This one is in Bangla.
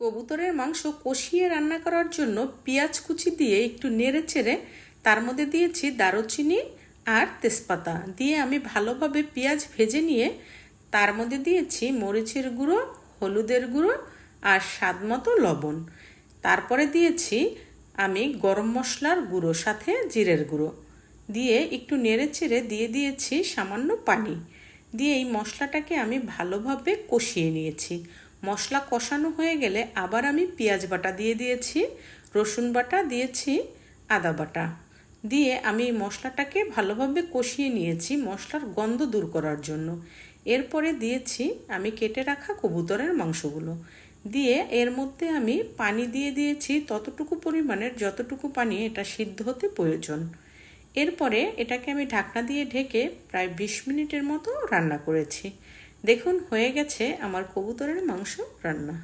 কবুতরের মাংস কষিয়ে রান্না করার জন্য পেঁয়াজ কুচি দিয়ে একটু নেড়ে চেড়ে তার মধ্যে দিয়েছি দারুচিনি আর তেজপাতা দিয়ে আমি ভালোভাবে পেঁয়াজ ভেজে নিয়ে তার মধ্যে দিয়েছি মরিচের গুঁড়ো, হলুদের গুঁড়ো আর স্বাদ মতো লবণ। তারপরে দিয়েছি আমি গরম মশলার গুঁড়ো, সাথে জিরের গুঁড়ো দিয়ে একটু নেড়ে চেড়ে দিয়ে দিয়েছি সামান্য পানি দিয়ে এই মশলাটাকে আমি ভালোভাবে কষিয়ে নিয়েছি। মশলা কষানো হয়ে গেলে আবার আমি পেঁয়াজ বাটা দিয়ে দিয়েছি, রসুন বাটা দিয়েছি, আদা বাটা দিয়ে আমি মশলাটাকে ভালোভাবে কষিয়ে নিয়েছি মশলার গন্ধ দূর করার জন্য। এরপরে দিয়েছি আমি কেটে রাখা কবুতরের মাংসগুলো দিয়ে এর মধ্যে আমি পানি দিয়ে দিয়েছি ততটুকু পরিমাণের যতটুকু পানি এটা সিদ্ধ হতে প্রয়োজন। এরপরে এটাকে আমি ঢাকনা দিয়ে ঢেকে প্রায় 20 মিনিটের মতো রান্না করেছি। দেখুন হয়ে গেছে আমার কবুতরের মাংস রান্না।